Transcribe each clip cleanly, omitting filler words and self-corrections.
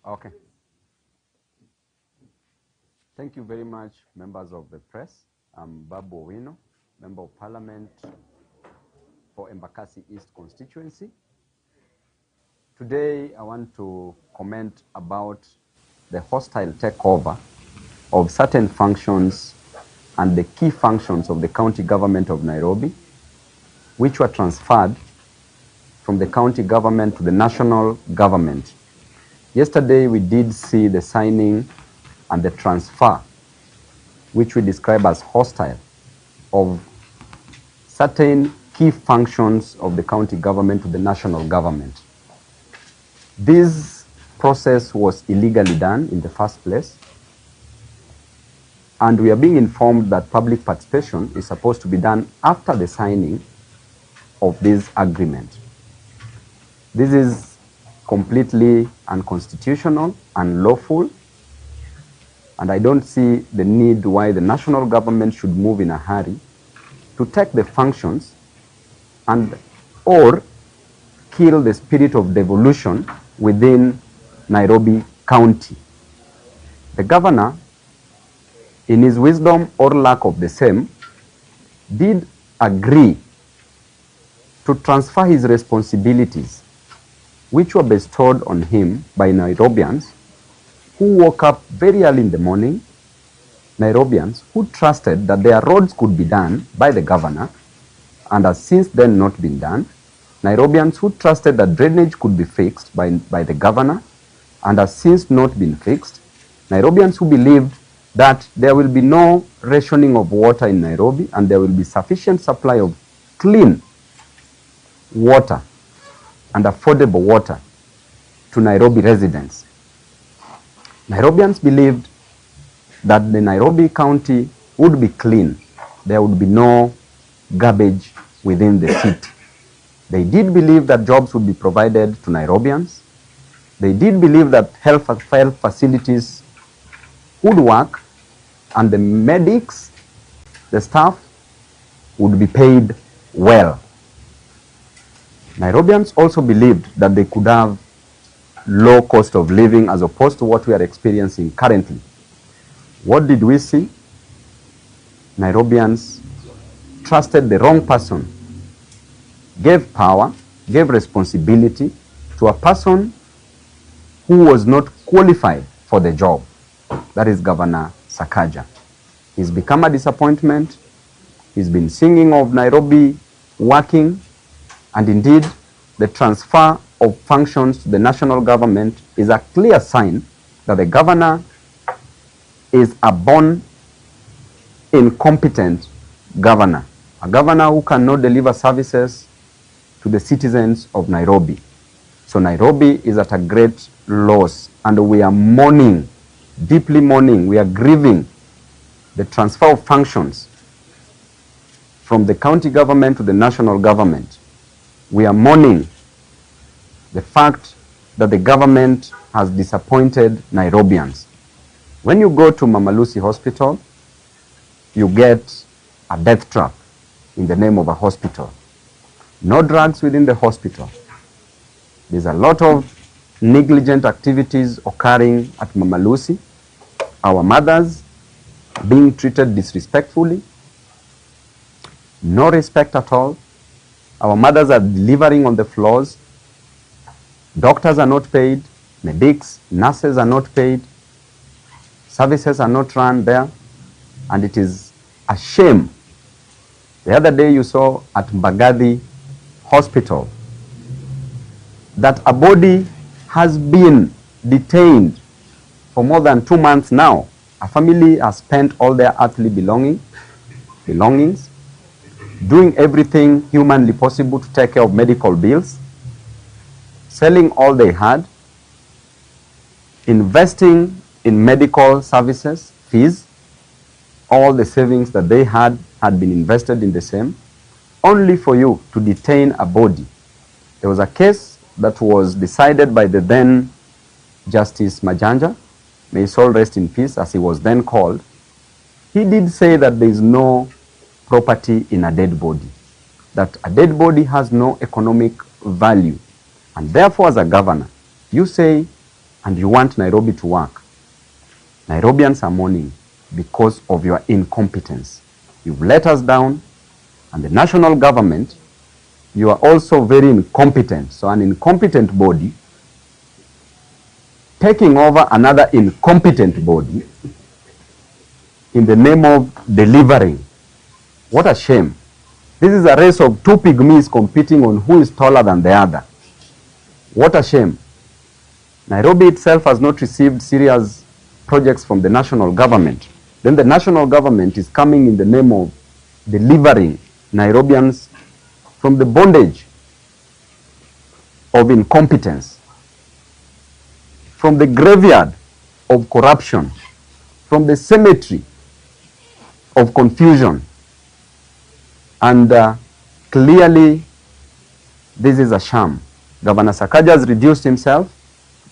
Okay. Thank you very much, members of the press. I'm Babu Owino, Member of Parliament for Embakasi East constituency. Today, I want to comment about the hostile takeover of certain functions and the key functions of the county government of Nairobi, which were transferred from the county government to the national government. Yesterday, we did see the signing and the transfer, which we describe as hostile, of certain key functions of the county government to the national government. This process was illegally done in the first place, and we are being informed that public participation is supposed to be done after the signing of this agreement. This is completely unconstitutional, unlawful, and I don't see the need why the national government should move in a hurry to take the functions and or kill the spirit of devolution within Nairobi County. The governor, in his wisdom or lack of the same, did agree to transfer his responsibilities, which were bestowed on him by Nairobians who woke up very early in the morning, Nairobians who trusted that their roads could be done by the governor and has since then not been done, Nairobians who trusted that drainage could be fixed by the governor and has since not been fixed, Nairobians who believed that there will be no rationing of water in Nairobi and there will be sufficient supply of clean water and affordable water to Nairobi residents. Nairobians believed that the Nairobi County would be clean. There would be no garbage within the city. They did believe that jobs would be provided to Nairobians. They did believe that health facilities would work and the medics, the staff, would be paid well. Nairobians also believed that they could have low cost of living as opposed to what we are experiencing currently. What did we see? Nairobians trusted the wrong person, gave power, gave responsibility to a person who was not qualified for the job. That is Governor Sakaja. He's become a disappointment. He's been singing of Nairobi working, and indeed the transfer of functions to the national government is a clear sign that the governor is a born incompetent governor, a governor who cannot deliver services to the citizens of Nairobi. So Nairobi is at a great loss, and we are mourning, deeply mourning, we are grieving the transfer of functions from the county government to the national government. We are mourning the fact that the government has disappointed Nairobians. When you go to Mama Lucy Hospital, you get a death trap in the name of a hospital. No drugs within the hospital. There's a lot of negligent activities occurring at Mama Lucy. Our mothers being treated disrespectfully. No respect at all. Our mothers are delivering on the floors. Doctors are not paid. Medics, nurses are not paid. Services are not run there. And it is a shame. The other day you saw at Mbagathi Hospital that a body has been detained for more than 2 months now. A family has spent all their earthly belongings, doing everything humanly possible to take care of medical bills, selling all they had, investing in medical services, fees. All the savings that they had been invested in the same, only for you to detain a body. There was a case that was decided by the then Justice Majanja, may his soul rest in peace, as he was then called. He did say that there is no property in a dead body, that a dead body has no economic value, and therefore as a governor, You say, and you want Nairobi to work. Nairobians are mourning because of your incompetence. You've let us down, and the national government, you are also very incompetent. So an incompetent body taking over another incompetent body in the name of delivering. What a shame. This is a race of two pygmies competing on who is taller than the other. What a shame. Nairobi itself has not received serious projects from the national government. Then the national government is coming in the name of delivering Nairobians from the bondage of incompetence, from the graveyard of corruption, from the cemetery of confusion. And clearly, this is a sham. Governor Sakaja has reduced himself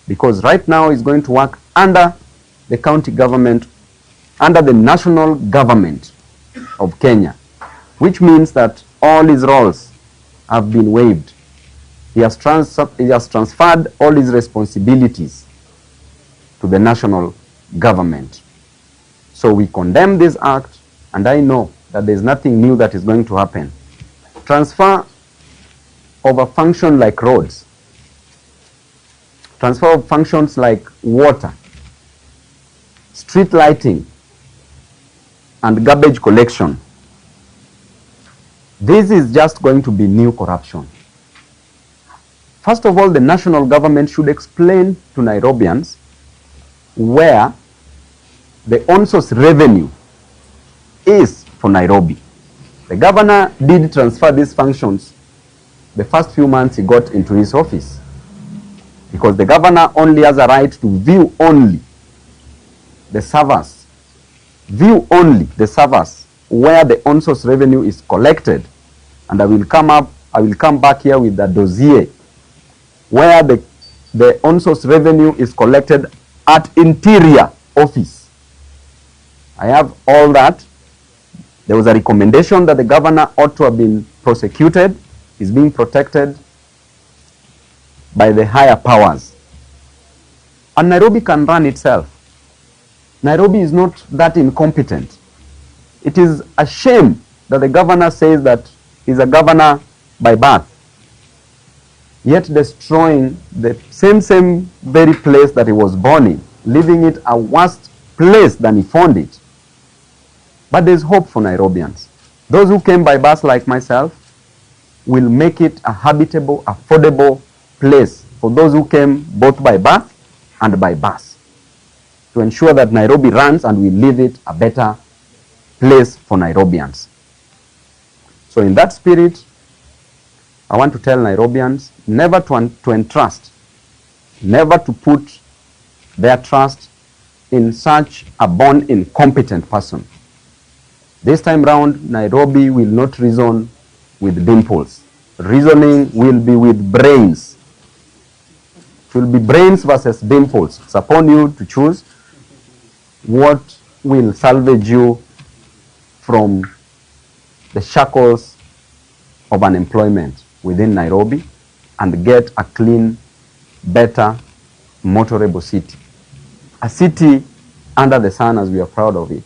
because right now he's going to work under the county government, under the national government of Kenya, which means that all his roles have been waived. He has transferred all his responsibilities to the national government. So we condemn this act, and I know that there's nothing new that is going to happen. Transfer of a function like roads, transfer of functions like water, street lighting, and garbage collection. This is just going to be new corruption. First of all, the national government should explain to Nairobians where the on-source revenue is for Nairobi. The governor did transfer these functions the first few months he got into his office, because the governor only has a right to view only the servers, where the on-source revenue is collected. And I will come back here with the dossier where the on-source revenue is collected at Interior Office. I have all that. There was a recommendation that the governor ought to have been prosecuted. He's being protected by the higher powers. And Nairobi can run itself. Nairobi is not that incompetent. It is a shame that the governor says that he's a governor by birth, yet destroying the same very place that he was born in, leaving it a worse place than he found it. But there's hope for Nairobians. Those who came by bus like myself will make it a habitable, affordable place for those who came both by birth and by bus, to ensure that Nairobi runs and we leave it a better place for Nairobians. So in that spirit, I want to tell Nairobians never to entrust, never to put their trust in such a born incompetent person. This time round, Nairobi will not reason with dimples. Reasoning will be with brains. It will be brains versus dimples. It's upon you to choose what will salvage you from the shackles of unemployment within Nairobi and get a clean, better, motorable city. A city under the sun, as we are proud of it.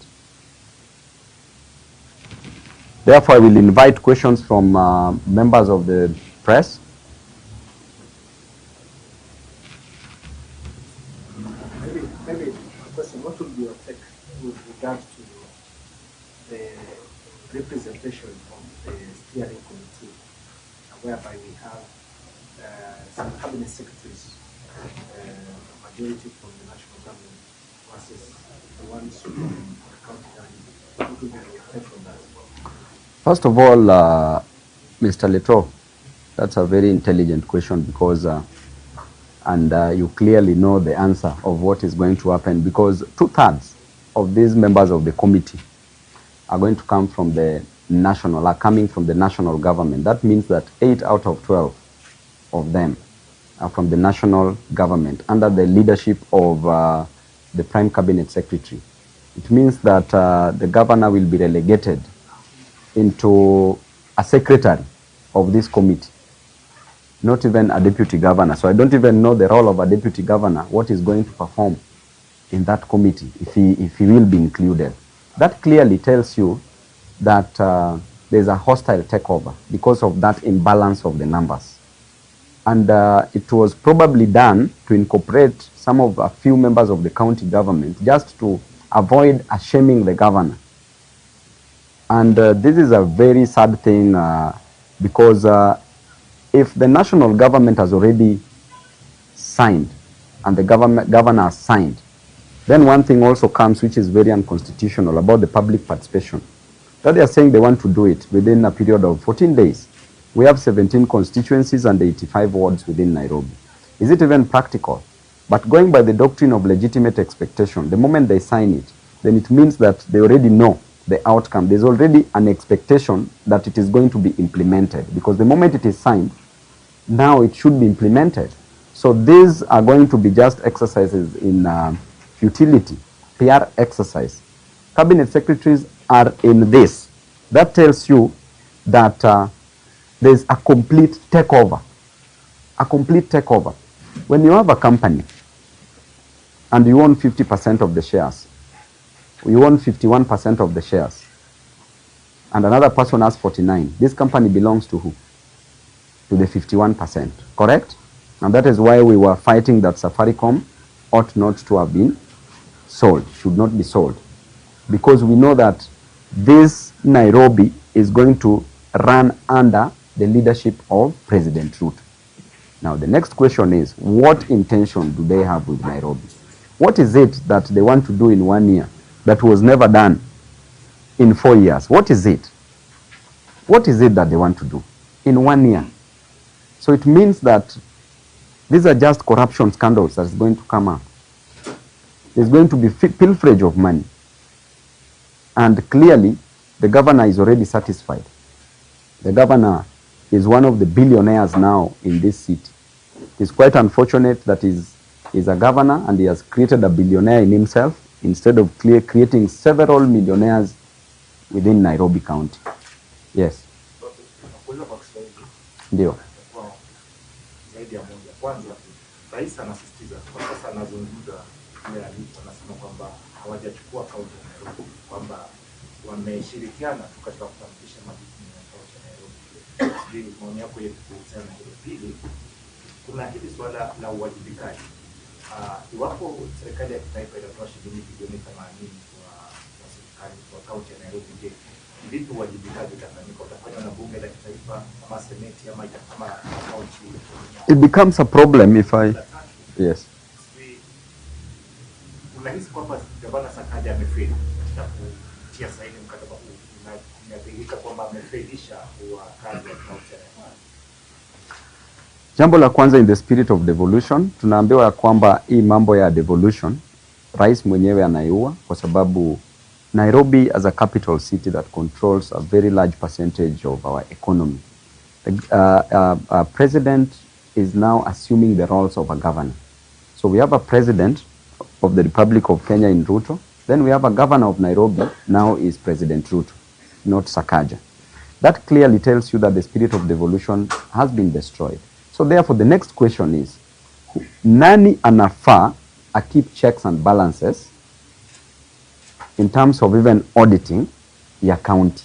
Therefore, I will invite questions from members of the press. Maybe a question. What would be your take with regard to the representation of the steering committee, whereby we have some cabinet secretaries, majority from the national government versus the ones from the county government? What would be your take on that? First of all, Mr. Leto, that's a very intelligent question, because you clearly know the answer of what is going to happen, because 2/3 of these members of the committee are going to come from the coming from the national government. That means that 8 out of 12 of them are from the national government under the leadership of the Prime Cabinet Secretary. It means that the governor will be relegated into a secretary of this committee. not even a deputy governor. So I don't even know the role of a deputy governor, what is going to perform in that committee, if he will be included. That clearly tells you that there's a hostile takeover because of that imbalance of the numbers. And it was probably done to incorporate some of a few members of the county government just to avoid shaming the governor. And this is a very sad thing because if the national government has already signed and the governor has signed, then one thing also comes which is very unconstitutional about the public participation. That they are saying they want to do it within a period of 14 days. We have 17 constituencies and 85 wards within Nairobi. Is it even practical? But going by the doctrine of legitimate expectation, the moment they sign it, then it means that they already know the outcome. There's already an expectation that it is going to be implemented, because the moment it is signed, now it should be implemented. So these are going to be just exercises in futility, PR exercise. Cabinet secretaries are in this. That tells you that there's a complete takeover. A complete takeover. When you have a company and you own 50% of the shares, you own 51% of the shares, and another person has 49, this company belongs to who? To the 51%, correct? And that is why we were fighting that Safaricom ought not to have been sold, should not be sold. Because we know that this Nairobi is going to run under the leadership of President Ruto. Now, the next question is, what intention do they have with Nairobi? What is it that they want to do in 1 year that was never done in 4 years? What is it? What is it that they want to do in 1 year? So it means that these are just corruption scandals that is going to come up. There's going to be pilferage of money. And clearly, the governor is already satisfied. The governor is one of the billionaires now in this city. It's quite unfortunate that he's a governor and he has created a billionaire in himself instead of creating several millionaires within Nairobi County. Yes. Ndio. Kwanza, rais anasisitiza kwa sasa anazungumza ile alipo, anasema kwamba hawajachukua kaunti ya Nairobi, kwamba wameshirikiana tu katika kufanikisha majukumu ya kaunti ya Nairobi. Sijui maoni yako yepi kuhusiana na hilo. Pili, kuna hili swala la uwajibikaji. Iwapo serikali ya kitaifa inatoa shilingi bilioni 80 kwa serikali kwa kaunti ya Nairobi, je, vipi uwajibikaji utafanyika? Utafanywa na bunge la kitaifa ama seneti ama kaunti? It becomes a problem if I... Yes. Unahisi kwamba Gavana Sakaja amefeli katika kutia saini mkataba huu, na inadhihirika kwamba amefelisha kwa kazi ya kaunti ya Nairobi? Jambo la kwanza, in the spirit of devolution, tunaambiwa ya kwamba hii mambo ya devolution rais mwenyewe anaiua, kwa sababu Nairobi as a capital city that controls a very large percentage of our economy. The president is now assuming the roles of a governor. So we have a president of the Republic of Kenya in Ruto. Then we have a governor of Nairobi, now is President Ruto, not Sakaja. That clearly tells you that the spirit of devolution has been destroyed. So therefore the next question is, nani anafaa keep checks and balances in terms of even auditing ya county?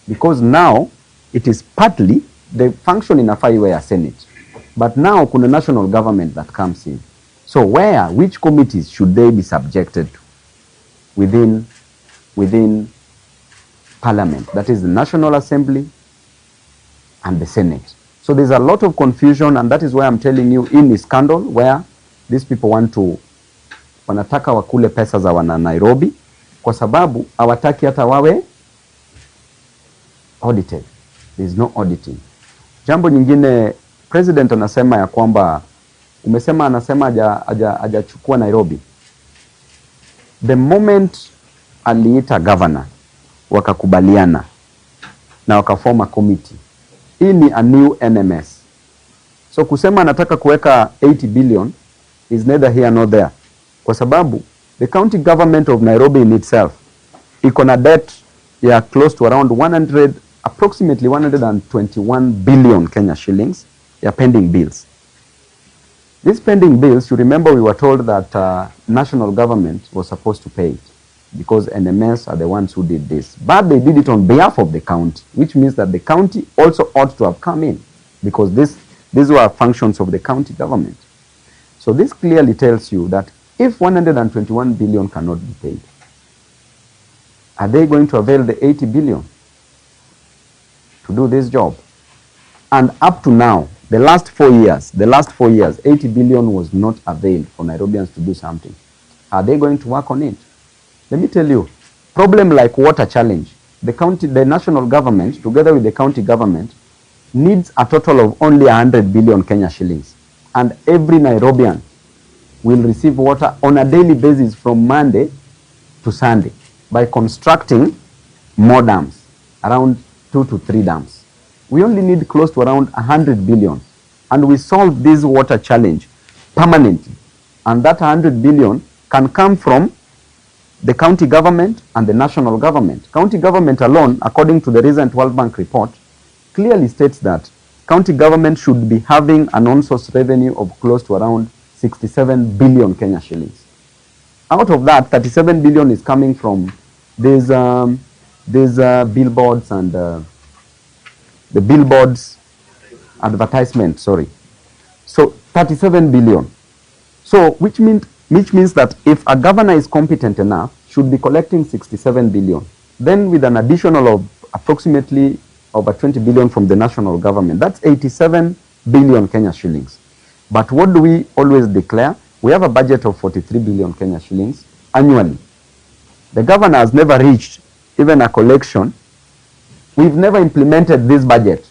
Because now it is partly the function inafaa iwe ya Senate. But now kuna national government that comes in. So which committees should they be subjected to within Parliament? That is the National Assembly and the Senate. So there's a lot of confusion, and that is why I'm telling you, in this scandal where these people wanataka wakule pesa za wana Nairobi, kwa sababu hawataki hata wawe audited. There's no auditing. Jambo nyingine, president anasema ya kwamba, anasema hajachukua Nairobi. The moment aliita governor, wakakubaliana na wakaforma committee. Hii ni a new NMS. So kusema anataka kuweka 80 billion is neither here nor there. Kwa sababu the county government of Nairobi in itself iko na debt close to around approximately 121 billion Kenya shillings, ya pending bills. These pending bills, you remember we were told that national government was supposed to pay it because NMS are the ones who did this. But they did it on behalf of the county, which means that the county also ought to have come in because these were functions of the county government. So this clearly tells you that if 121 billion cannot be paid, are they going to avail the 80 billion to do this job? And up to now, the last 4 years, 80 billion was not availed for Nairobians to do something. Are they going to work on it? Let me tell you, problem like water challenge, the national government, together with the county government, needs a total of only 100 billion Kenya shillings. And every Nairobian will receive water on a daily basis from Monday to Sunday by constructing more dams, around 2 to 3 dams. We only need close to around 100 billion. And we solve this water challenge permanently. And that 100 billion can come from the county government and the national government. County government alone, according to the recent World Bank report, clearly states that county government should be having an on-source revenue of close to around 67 billion Kenya shillings. Out of that, 37 billion is coming from these billboards and the billboards advertisement, sorry. So 37 billion. So which means that if a governor is competent enough, should be collecting 67 billion. Then with an additional of approximately over 20 billion from the national government, that's 87 billion Kenya shillings. But what do we always declare? We have a budget of 43 billion Kenya shillings annually. The governor has never reached even a collection. We've never implemented this budget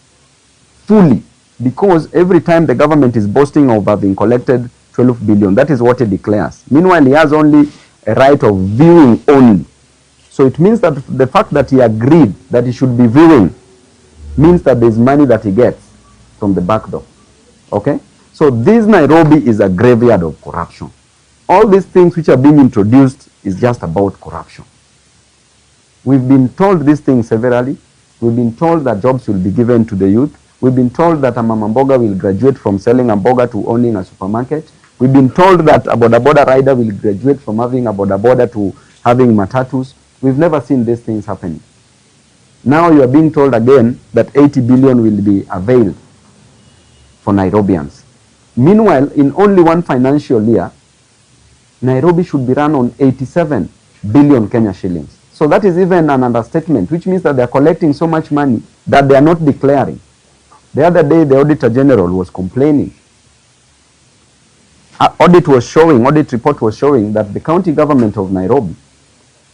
fully because every time the government is boasting of having collected 12 billion, that is what he declares. Meanwhile, he has only a right of viewing only. So it means that the fact that he agreed that he should be viewing means that there's money that he gets from the back door. Okay? So this Nairobi is a graveyard of corruption. All these things which are being introduced is just about corruption. We've been told these things severally. We've been told that jobs will be given to the youth. We've been told that a mama mboga will graduate from selling a mboga to owning a supermarket. We've been told that a boda boda rider will graduate from having a boda boda to having matatus. We've never seen these things happening. Now you are being told again that 80 billion will be availed for Nairobians. Meanwhile, in only one financial year, Nairobi should be run on 87 billion Kenya shillings. So that is even an understatement, which means that they are collecting so much money that they are not declaring. The other day, the Auditor General was complaining. Audit report was showing that the county government of Nairobi,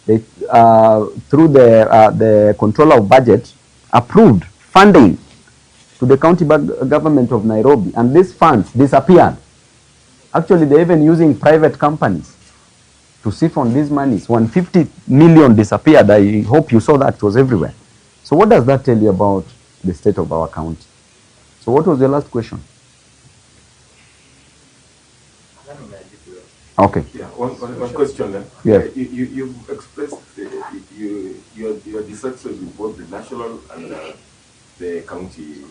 they, through the controller of budget, approved funding to the county government of Nairobi, and these funds disappeared. Actually, they're even using private companies to siphon these monies. 150 million disappeared. I hope you saw that. It was everywhere. So what does that tell you about the state of our county? So what was your last question? Okay. Yeah, one question then. Yes. You've expressed your dissatisfaction with both the national and the county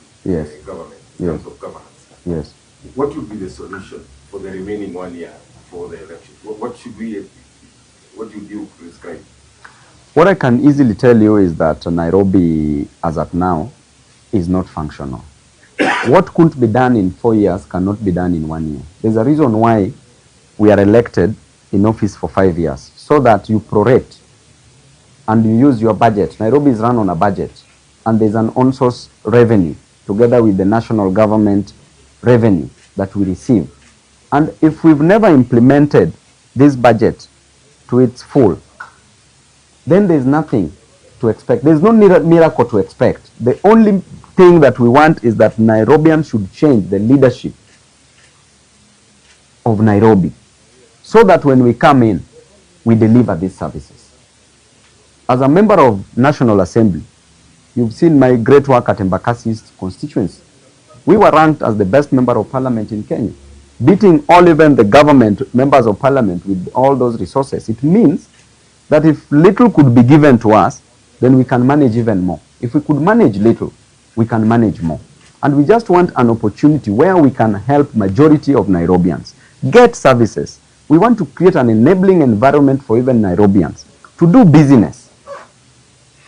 government in terms of governance. Yes. What would be the solution for the remaining 1 year for the election? What would you prescribe? What I can easily tell you is that Nairobi, as at now, is not functional. What couldn't be done in 4 years cannot be done in 1 year. There's a reason why we are elected in office for 5 years, so that you prorate and you use your budget. Nairobi is run on a budget, and there's an on-source revenue together with the national government revenue that we receive. And if we've never implemented this budget to its full, then there's nothing to expect. There's no miracle to expect. The only thing that we want is that Nairobians should change the leadership of Nairobi, so that when we come in, we deliver these services. As a member of National Assembly, you've seen my great work at Embakasi's constituency. We were ranked as the best member of parliament in Kenya, beating all even the government members of parliament with all those resources. It means that if little could be given to us, then we can manage even more. If we could manage little, we can manage more. And we just want an opportunity where we can help majority of Nairobians get services. We want to create an enabling environment for even Nairobians to do business.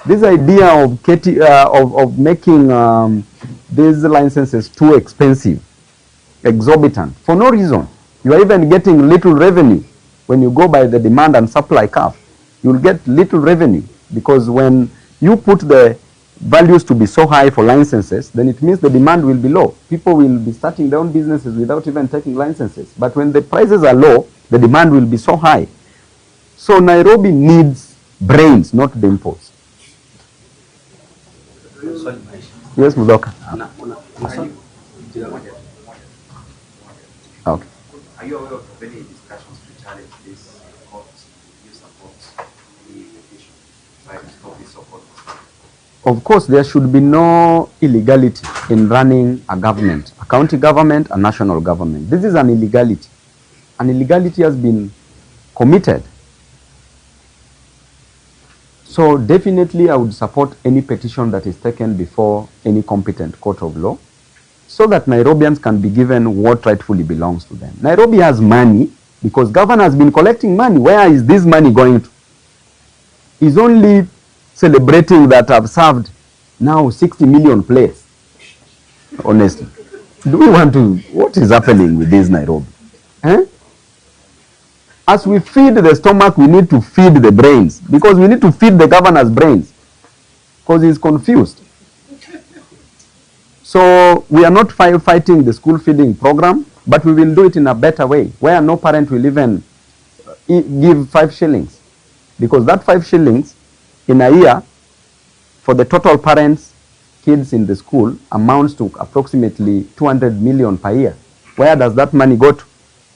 This idea of making these licenses too expensive, exorbitant, for no reason. You are even getting little revenue. When you go by the demand and supply curve, you will get little revenue, because when you put the values to be so high for licenses, then it means the demand will be low. People will be starting their own businesses without even taking licenses. But when the prices are low, the demand will be so high. So Nairobi needs brains, not dimples. Yes, Mudoka. Okay. Are you aware of any discussions to challenge this court? Do you support the petition by the stop this so-called? Of course, there should be no illegality in running a government, a county government, a national government. This is an illegality. An illegality has been committed. So definitely I would support any petition that is taken before any competent court of law, so that Nairobians can be given what rightfully belongs to them. Nairobi has money because governor has been collecting money. Where is this money going to? He's only celebrating that I've served now 60 million plates. Honestly. Do we want to, what is happening with this Nairobi? Eh? As we feed the stomach, we need to feed the brains, because we need to feed the governor's brains, because he's confused. So we are not fighting the school feeding program, but we will do it in a better way, where no parent will even give 5 shillings. Because that 5 shillings in a year for the total parents, kids in the school, amounts to approximately 200 million per year. Where does that money go to?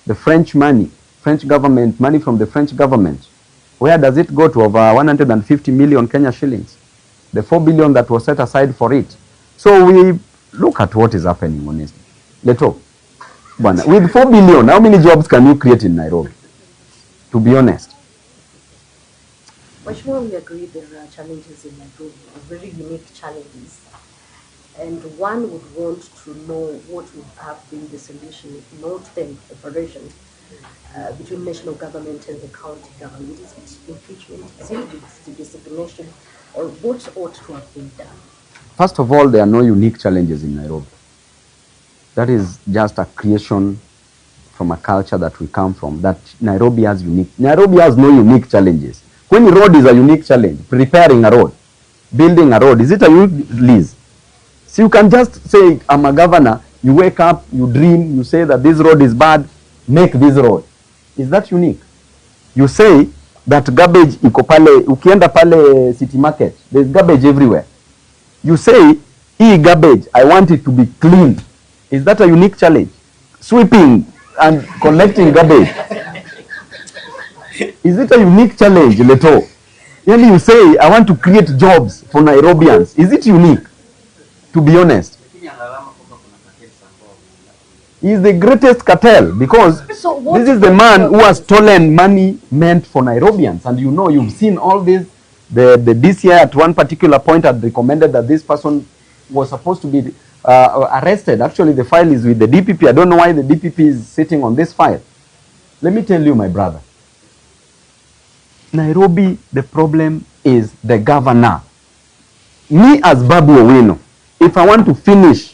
The French money, French government, money from the French government. Where does it go to? Over 150 million Kenya shillings. The 4 billion that was set aside for it. So we look at what is happening, honestly. Leto, with 4 billion, how many jobs can you create in Nairobi? To be honest. Much more we agree there are challenges in Nairobi, very unique challenges. And one would want to know what would have been the solution, if not then cooperation between national government and the county government. Is it impeachment? Is it the designation? Or what ought to have been done? First of all, there are no unique challenges in Nairobi. That is just a creation from a culture that we come from, that Nairobi has unique. Nairobi has no unique challenges. When a road is a unique challenge, preparing a road, building a road, is it a unique lease? So you can just say, I'm a governor, you wake up, you dream, you say that this road is bad, make this road. Is that unique? You say that garbage iko pale, ukienda pale city market, there's garbage everywhere. You say, garbage, I want it to be clean. Is that a unique challenge? Sweeping and collecting garbage. Is it a unique challenge, Leto? Then you say, I want to create jobs for Nairobians. Is it unique? To be honest. He is the greatest cartel, because this is the man who has stolen money meant for Nairobians. And you know, you've seen all this. The DCI at one particular point had recommended that this person was supposed to be arrested. Actually, the file is with the DPP. I don't know why the DPP is sitting on this file. Let me tell you, my brother. Nairobi, the problem is the governor. Me as Babu Owino, if I want to finish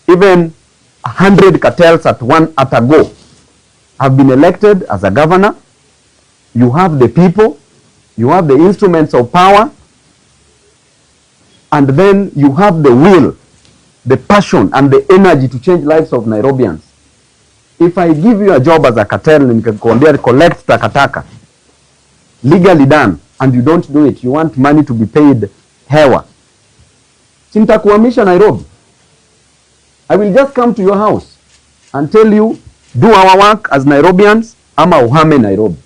even 100 cartels at a go, I've been elected as a governor. You have the people, you have the instruments of power, and then you have the will, the passion, and the energy to change lives of Nairobians. If I give you a job as a cartel and collect takataka, legally done, and you don't do it, you want money to be paid hewa, sintakuhamisha Nairobi. I will just come to your house and tell you, do our work as Nairobians, ama uhame Nairobi.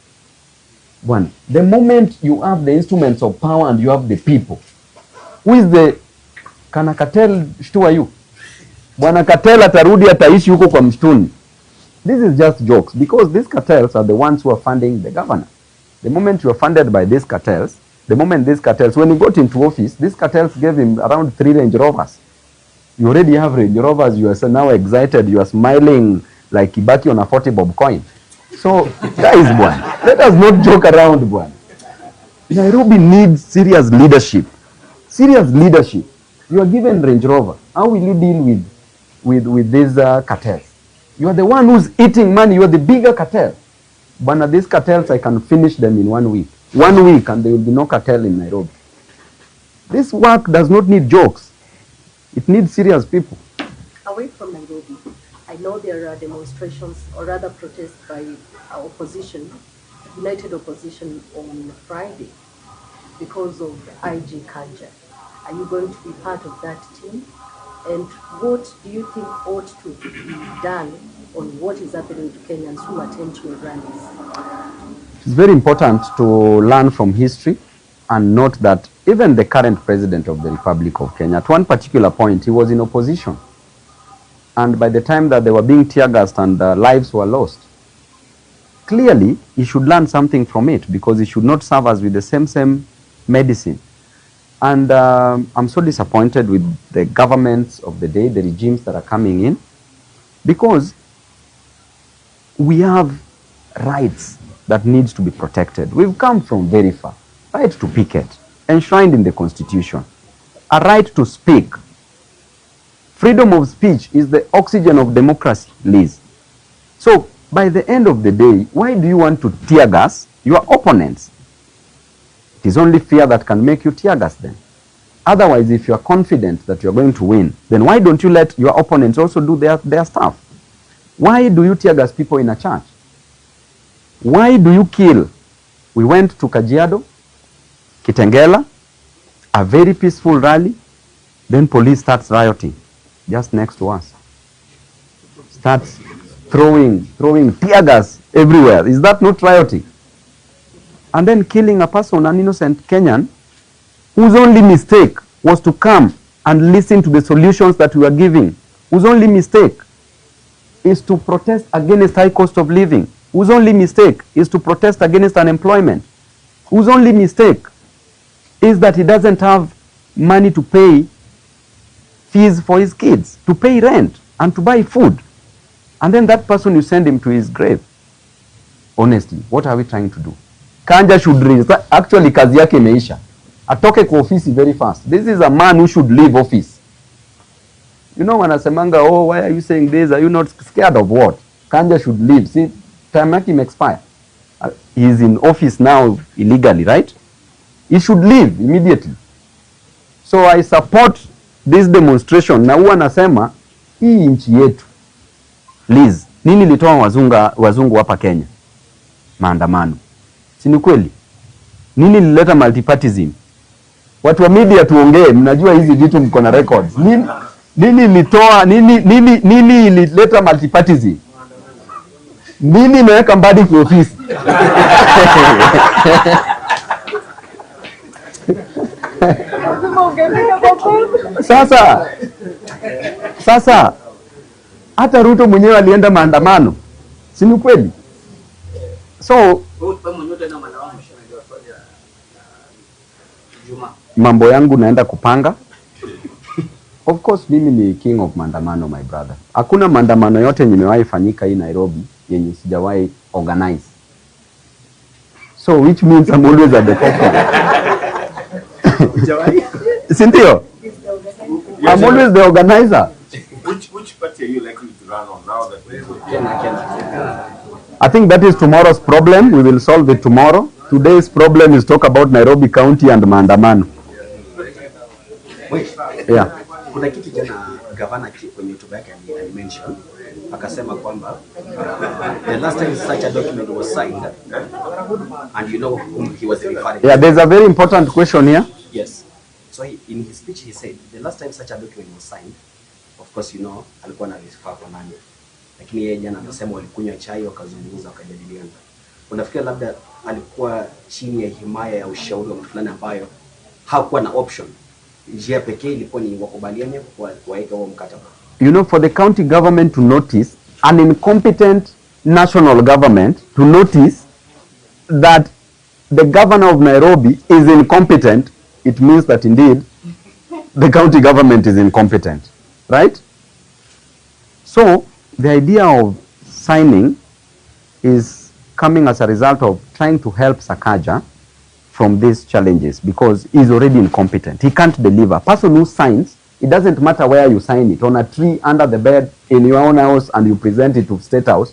One, the moment you have the instruments of power and you have the people, who is the kana cartel shtua you? Bwana cartel atarudi ataishi huko kwa msituni. This is just jokes, because these cartels are the ones who are funding the governor. The moment you are funded by these cartels, the moment these cartels, when he got into office, these cartels gave him around 3 Range Rovers. You already have Range Rovers. You are now excited. You are smiling like Kibaki on a 40 bob coin. So, guys, bwana, let us not joke around, bwana. Nairobi needs serious leadership. Serious leadership. You are given Range Rover. How will you deal with these cartels? You are the one who's eating money. You are the bigger cartel. Bwana, these cartels, I can finish them in 1 week. 1 week, and there will be no cartel in Nairobi. This work does not need jokes. It needs serious people. Away from Nairobi, I know there are demonstrations or rather protests by our opposition, united opposition on Friday because of IG culture. Are you going to be part of that team? And what do you think ought to be done on what is happening to Kenyans who attend to rallies? It's very important to learn from history and note that even the current president of the Republic of Kenya, at one particular point, he was in opposition. And by the time that they were being tear gassed and lives were lost, clearly he should learn something from it, because he should not serve us with the same medicine. And I'm so disappointed with the governments of the day, the regimes that are coming in, because we have rights that needs to be protected. We've come from very far. Right to picket, enshrined in the Constitution. A right to speak. Freedom of speech is the oxygen of democracy, Liz. So, by the end of the day, why do you want to tear gas your opponents? It is only fear that can make you tear gas them. Otherwise, if you are confident that you are going to win, then why don't you let your opponents also do their stuff? Why do you tear gas people in a church? Why do you kill? We went to Kajiado, Kitengela, a very peaceful rally, then police starts rioting just next to us. Starts throwing tear gas everywhere. Is that not rioting? And then killing a person, an innocent Kenyan, whose only mistake was to come and listen to the solutions that we are giving, whose only mistake is to protest against high cost of living, whose only mistake is to protest against unemployment, whose only mistake is that he doesn't have money to pay fees for his kids, to pay rent and to buy food. And then that person, you send him to his grave. Honestly, what are we trying to do? Kanja should resign. Actually, kazi yake imeisha. Atoke kwa ofisi very fast. This is a man who should leave office. You know, wanasemanga, oh, why are you saying this? Are you not scared of what? Kanja should leave. See, time yake may expire. He's in office now illegally, right? He should leave immediately. So I support this demonstration. Na huwa nasema, hii nchi yetu. Liz, nini litoa wazungu hapa Kenya? Maandamano. Si ni kweli? Nini lileta multipartyism? Watu wa media tuongee, mnajua hizi vitu mko na records. Nini ilileta multipartyism? Nini imeweka Mbadi kwa ofisi? Sasa hata Ruto mwenyewe alienda maandamano. Si ni kweli? So mambo yangu naenda kupanga. Of course mimi ni king of maandamano, my brother. Hakuna maandamano yote nimewahi fanyika hii Nairobi yenye sijawahi organize. So which means I'm always at the forefront. Sindio? I'm always the organizer. Which party are you likely to run on now that I think that is tomorrow's problem. We will solve it tomorrow. Today's problem is talk about Nairobi County and maandamano. Yeah. Kuna kitu jana gavana kwenye hotuba yake alimention akasema kwamba the last time such a document was signed, and you know whom he was referring to. Yeah, there's a very important question here. Yes. So in his speech he said the last time such a document was signed, of course you know alikuwa na refer kwa nani, lakini yeye jana akasema walikunywa chai wakazungumza wakajadiliana. Unafikiri labda alikuwa chini ya himaya ya ushauri wa mtu fulani ambayo hakuwa na option? Njia pekee ilikuwa ni wakubaliane kuweka huo mkataba. You know, for the county government to notice, an incompetent national government to notice that the governor of Nairobi is incompetent, it means that indeed the county government is incompetent. right? So the idea of signing is coming as a result of trying to help Sakaja from these challenges because he's already incompetent. He can't deliver. A person who signs, it doesn't matter where you sign it, on a tree, under the bed, in your own house, and you present it to State House,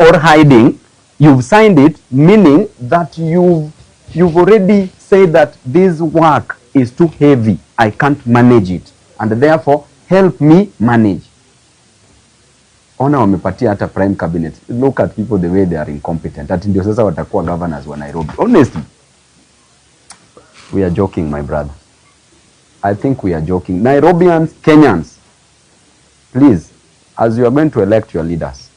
or hiding, you've signed it, meaning that you've already said that this work is too heavy, I can't manage it, and therefore help me manage. Ona wamepatia hata prime cabinet. Look at people the way they are incompetent. Ati ndio sasa watakuwa governors wa Nairobi. Honestly, we are joking, my brother. I think we are joking. Nairobians, Kenyans, please, as you are going to elect your leaders,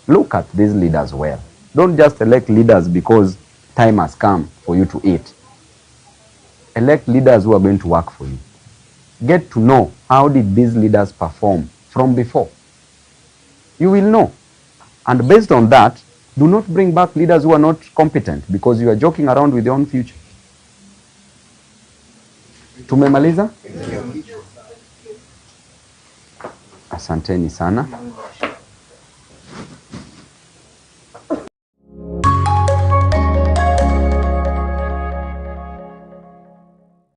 look at these leaders well. Don't just elect leaders because time has come for you to eat. Elect leaders who are going to work for you. Get to know how did these leaders perform from before. You will know. And based on that, do not bring back leaders who are not competent because you are joking around with your own future. Tumemaliza? Asanteni sana.